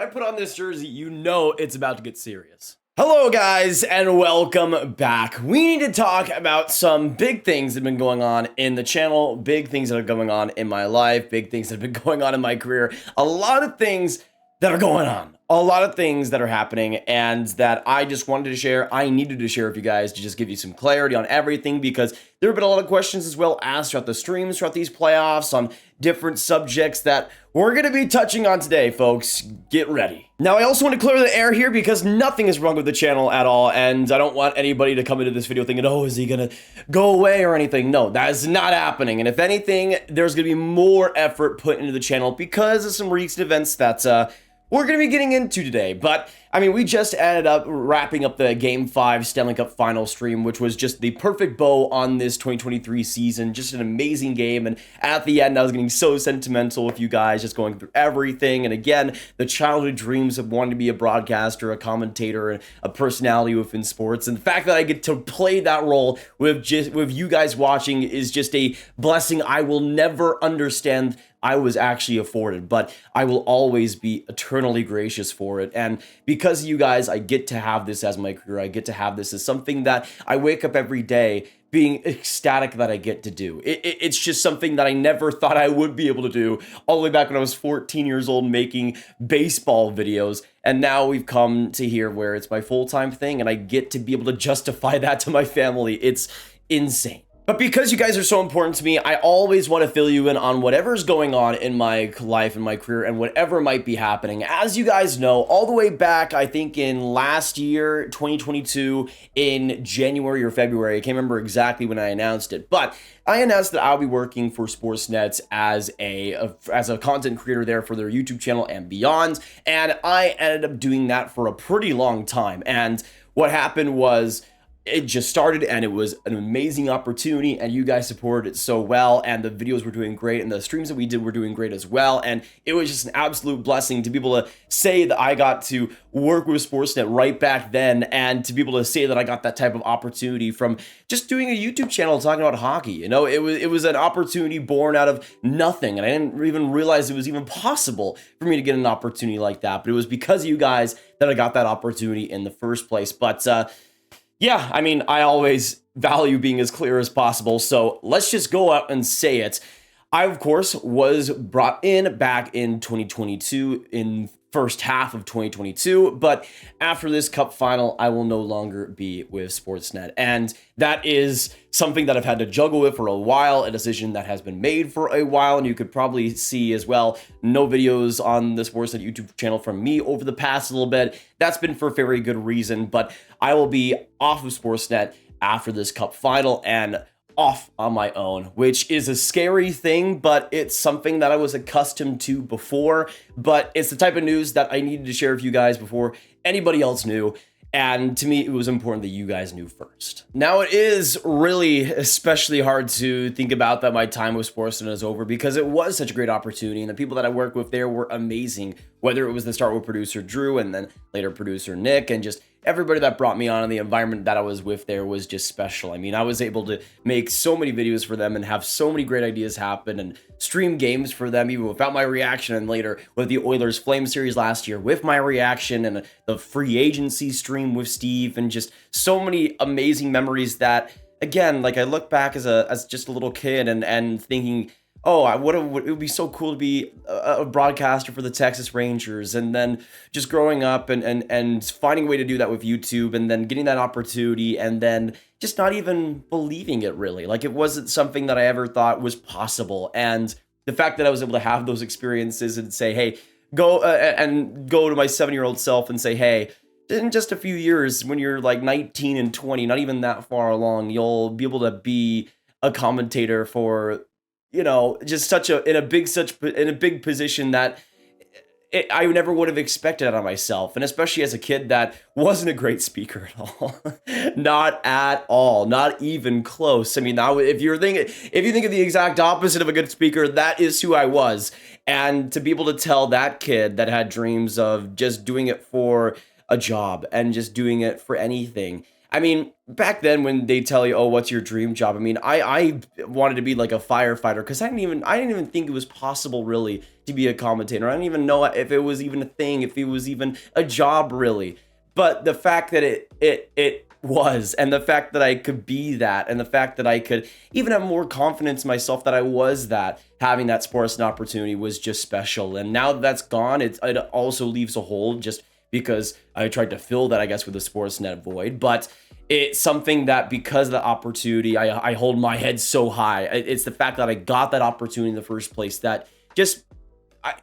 When I put on this jersey, you know it's about to get serious. Hello guys, and welcome back. We need to talk about some big things that have been going on in the channel, big things that are going on in my life, big things that have been going on in my career. A lot of things that are going on. A lot of things that are happening and that I just wanted to share. I needed to share with you guys to just give you some clarity on everything, because there have been a lot of questions as well asked throughout the streams, throughout these playoffs, on different subjects that we're going to be touching on today, folks. Get ready. Now, I also want to clear the air here because nothing is wrong with the channel at all, and I don't want anybody to come into this video thinking, oh, is he going to go away or anything? No, that is not happening, and if anything, there's going to be more effort put into the channel because of some recent events that, we're going to be getting into today. But, I mean, we just ended up wrapping up the Game 5 Stanley Cup Final stream, which was just the perfect bow on this 2023 season. Just an amazing game, and at the end, I was getting so sentimental with you guys, just going through everything. And again, the childhood dreams of wanting to be a broadcaster, a commentator, and a personality within sports. And the fact that I get to play that role with you guys watching is just a blessing I will never understand I was actually afforded, but I will always be eternally gracious for it. And because of you guys, I get to have this as my career. I get to have this as something that I wake up every day being ecstatic that I get to do. It's just something that I never thought I would be able to do all the way back when I was 14 years old making baseball videos. And now we've come to here where it's my full-time thing and I get to be able to justify that to my family. It's insane. But because you guys are so important to me, I always want to fill you in on whatever's going on in my life and my career and whatever might be happening. As you guys know, all the way back, I think in last year, 2022, in January or February, I can't remember exactly when I announced it, but I announced that I'll be working for Sportsnet as a content creator there for their YouTube channel and beyond. And I ended up doing that for a pretty long time. And what happened was, it just started and it was an amazing opportunity and you guys supported it so well, and the videos were doing great and the streams that we did were doing great as well. And it was just an absolute blessing to be able to say that I got to work with Sportsnet right back then, and to be able to say that I got that type of opportunity from just doing a YouTube channel talking about hockey. You know, it was an opportunity born out of nothing, and I didn't even realize it was even possible for me to get an opportunity like that. But it was because of you guys that I got that opportunity in the first place. But yeah, I mean, I always value being as clear as possible, so let's just go out and say it. I, of course, was brought in back in 2022, in first half of 2022, but after this cup final, I will no longer be with Sportsnet, and that is something that I've had to juggle with for a while, a decision that has been made for a while, and you could probably see as well, no videos on the Sportsnet YouTube channel from me over the past little bit. That's been for a very good reason, but I will be off of Sportsnet after this cup final and off on my own, which is a scary thing, but it's something that I was accustomed to before. But it's the type of news that I needed to share with you guys before anybody else knew. And to me, it was important that you guys knew first. Now, it is really especially hard to think about that my time with Sportsnet is over, because it was such a great opportunity, and the people that I worked with there were amazing, whether it was the start with producer Drew and then later producer Nick, and just everybody that brought me on, and the environment that I was with there was just special. I mean, I was able to make so many videos for them and have so many great ideas happen and stream games for them even without my reaction, and later with the Oilers Flame series last year with my reaction, and the free agency stream with Steve, and just so many amazing memories that, again, like I look back as just a little kid and thinking, oh, it would be so cool to be a broadcaster for the Texas Rangers, and then just growing up and finding a way to do that with YouTube, and then getting that opportunity, and then just not even believing it really. Like, it wasn't something that I ever thought was possible. And the fact that I was able to have those experiences and say, hey, go to my 7-year-old self and say, hey, in just a few years, when you're like 19 and 20, not even that far along, you'll be able to be a commentator for, you know, just in a big position that I never would have expected out of myself. And especially as a kid that wasn't a great speaker at all. Not at all, not even close. I mean, now if you think of the exact opposite of a good speaker, that is who I was. And to be able to tell that kid that had dreams of just doing it for a job and just doing it for anything, I mean, back then when they tell you, oh, what's your dream job? I mean, I wanted to be like a firefighter because I didn't even think it was possible really to be a commentator. I didn't even know if it was even a thing, if it was even a job really. But the fact that it was, and the fact that I could be that, and the fact that I could even have more confidence in myself that I was that, having that Sportsnet opportunity was just special. And now that that's gone, it also leaves a hole just because I tried to fill that, I guess, with the Sportsnet void. But it's something that because of the opportunity, I hold my head so high. It's the fact that I got that opportunity in the first place that just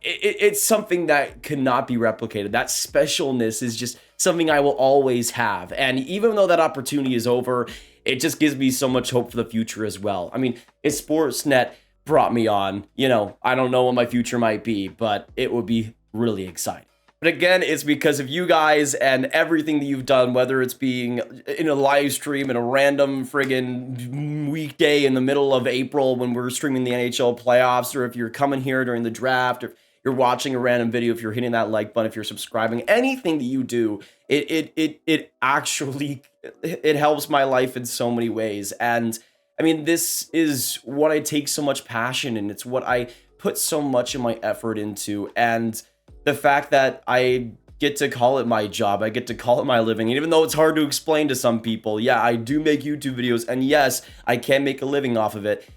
it's something that cannot be replicated. That specialness is just something I will always have. And even though that opportunity is over, it just gives me so much hope for the future as well. I mean, if Sportsnet brought me on, you know, I don't know what my future might be, but it would be really exciting. But again, it's because of you guys and everything that you've done, whether it's being in a live stream in a random friggin' weekday in the middle of April when we're streaming the NHL playoffs, or if you're coming here during the draft, or if you're watching a random video, if you're hitting that like button, if you're subscribing, anything that you do, it actually, it helps my life in so many ways. And I mean, this is what I take so much passion in. It's what I put so much of my effort into. And the fact that I get to call it my job, I get to call it my living, and even though it's hard to explain to some people, yeah, I do make YouTube videos, and yes, I can make a living off of it,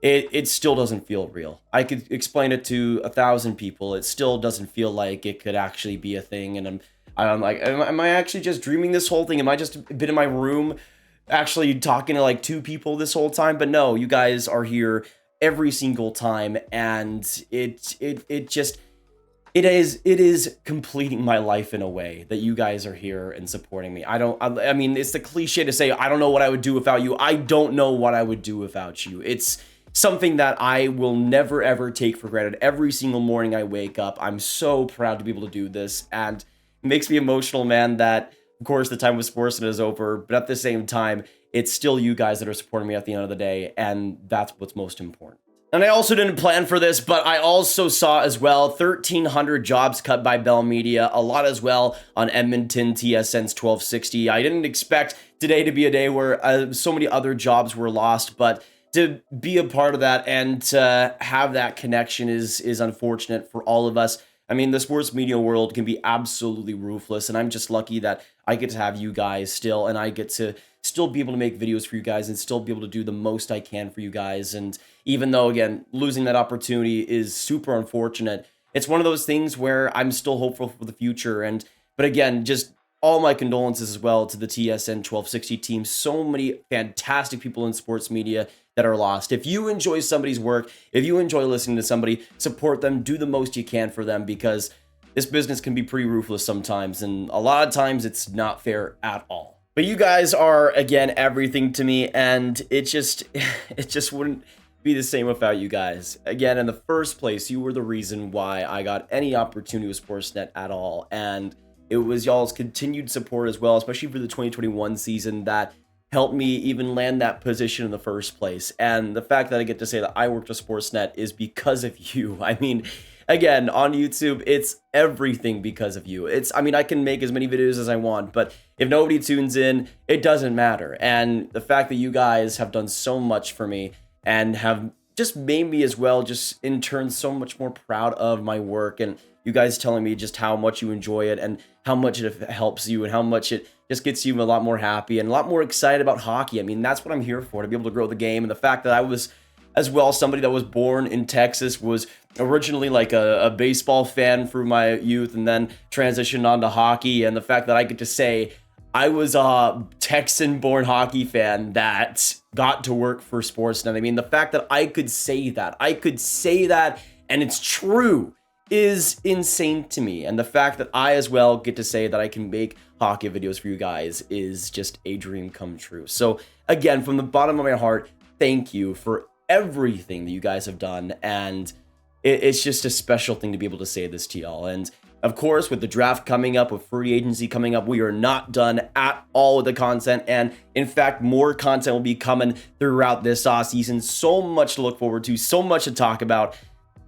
it still doesn't feel real. I could explain it to 1,000 people, it still doesn't feel like it could actually be a thing, and I'm like, am I actually just dreaming this whole thing? Am I just been in my room actually talking to like 2 people this whole time? But no, you guys are here every single time, and it just... It is completing my life in a way that you guys are here and supporting me. I mean, it's the cliche to say, I don't know what I would do without you. I don't know what I would do without you. It's something that I will never, ever take for granted. Every single morning I wake up, I'm so proud to be able to do this. And it makes me emotional, man, that, of course, the time with Sportsnet is over. But at the same time, it's still you guys that are supporting me at the end of the day. And that's what's most important. And I also didn't plan for this, but I also saw as well 1,300 jobs cut by Bell Media, a lot as well on Edmonton TSN's 1260. I didn't expect today to be a day where so many other jobs were lost, but to be a part of that and to have that connection is unfortunate for all of us. I mean, the sports media world can be absolutely ruthless, and I'm just lucky that I get to have you guys still, and I get to still be able to make videos for you guys and still be able to do the most I can for you guys. And even though, again, losing that opportunity is super unfortunate, it's one of those things where I'm still hopeful for the future. But again, just all my condolences as well to the TSN 1260 team. So many fantastic people in sports media that are lost. If you enjoy somebody's work, if you enjoy listening to somebody, support them, do the most you can for them, because this business can be pretty ruthless sometimes, and a lot of times it's not fair at all. But you guys are, again, everything to me, and it just wouldn't be the same without you guys. Again, in the first place, you were the reason why I got any opportunity with Sportsnet at all, and it was y'all's continued support as well, especially for the 2021 season, that helped me even land that position in the first place. And the fact that I get to say that I worked with Sportsnet is because of you. I mean, again, on YouTube, it's everything because of you. I mean, I can make as many videos as I want, but if nobody tunes in, it doesn't matter. And the fact that you guys have done so much for me and have just made me as well, just in turn, so much more proud of my work, and you guys telling me just how much you enjoy it and how much it helps you and how much it just gets you a lot more happy and a lot more excited about hockey. I mean, that's what I'm here for, to be able to grow the game. And the fact that I was, as well, somebody that was born in Texas, was originally like a baseball fan through my youth and then transitioned on to hockey. And the fact that I get to say I was a Texan-born hockey fan that got to work for Sportsnet. I mean, the fact that I could say that, and it's true, is insane to me. And the fact that I as well get to say that I can make hockey videos for you guys is just a dream come true. So again, from the bottom of my heart, thank you for everything that you guys have done. And it's just a special thing to be able to say this to y'all. And of course, with the draft coming up, with free agency coming up, we are not done at all with the content. And in fact, more content will be coming throughout this season. So much to look forward to, so much to talk about,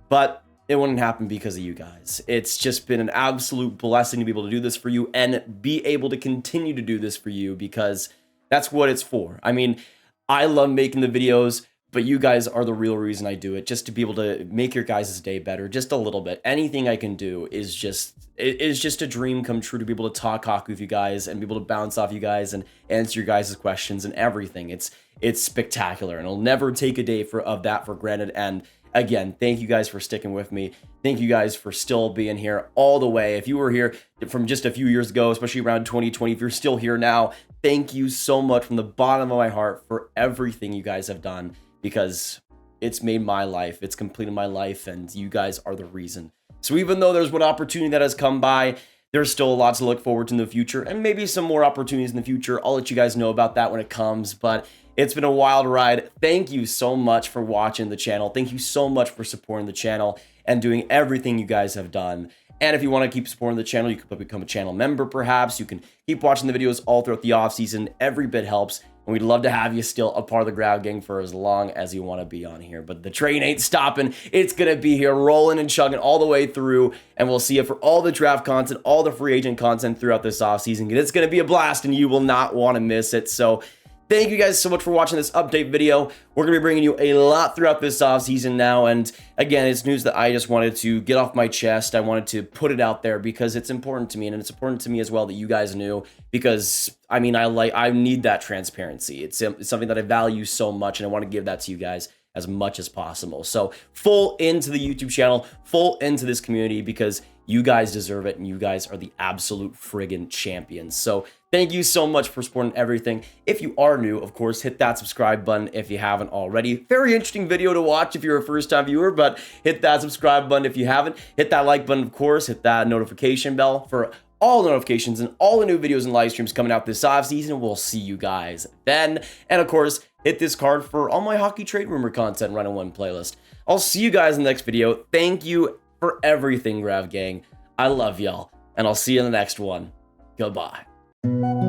but it wouldn't happen because of you guys. It's just been an absolute blessing to be able to do this for you and be able to continue to do this for you, because That's what it's for. I mean, I love making the videos, but you guys are the real reason I do it, just to be able to make your guys' day better, just a little bit. Anything I can do is just a dream come true, to be able to talk hockey with you guys and be able to bounce off you guys and answer your guys' questions and everything. It's spectacular, and I'll never take a day of that for granted. And again, thank you guys for sticking with me. Thank you guys for still being here all the way. If you were here from just a few years ago, especially around 2020, if you're still here now, thank you so much from the bottom of my heart for everything you guys have done, because it's made my life, it's completed my life, and you guys are the reason. So even though there's one opportunity that has come by, there's still a lot to look forward to in the future, and maybe some more opportunities in the future. I'll let you guys know about that when it comes, but it's been a wild ride. Thank you so much for watching the channel. Thank you so much for supporting the channel and doing everything you guys have done. And if you want to keep supporting the channel, you can become a channel member perhaps. You can keep watching the videos all throughout the off season. Every bit helps. And we'd love to have you still a part of the Grav gang for as long as you want to be on here. But the train ain't stopping. It's going to be here rolling and chugging all the way through. And we'll see you for all the draft content, all the free agent content throughout this offseason. It's going to be a blast, and you will not want to miss it. So thank you guys so much for watching this update video. We're going to be bringing you a lot throughout this offseason now. And again, it's news that I just wanted to get off my chest. I wanted to put it out there because it's important to me, and it's important to me as well that you guys knew, because I mean, I need that transparency. It's something that I value so much, and I want to give that to you guys as much as possible. So full into the YouTube channel, full into this community, because you guys deserve it, and you guys are the absolute friggin' champions. So thank you so much for supporting everything. If you are new, of course, hit that subscribe button if you haven't already. Very interesting video to watch if you're a first-time viewer, but hit that subscribe button if you haven't. Hit that like button, of course. Hit that notification bell for all the notifications and all the new videos and live streams coming out this offseason. We'll see you guys then. And of course, hit this card for all my hockey trade rumor content right in one playlist. I'll see you guys in the next video. Thank you for everything, Grav gang. I love y'all, and I'll see you in the next one. Goodbye.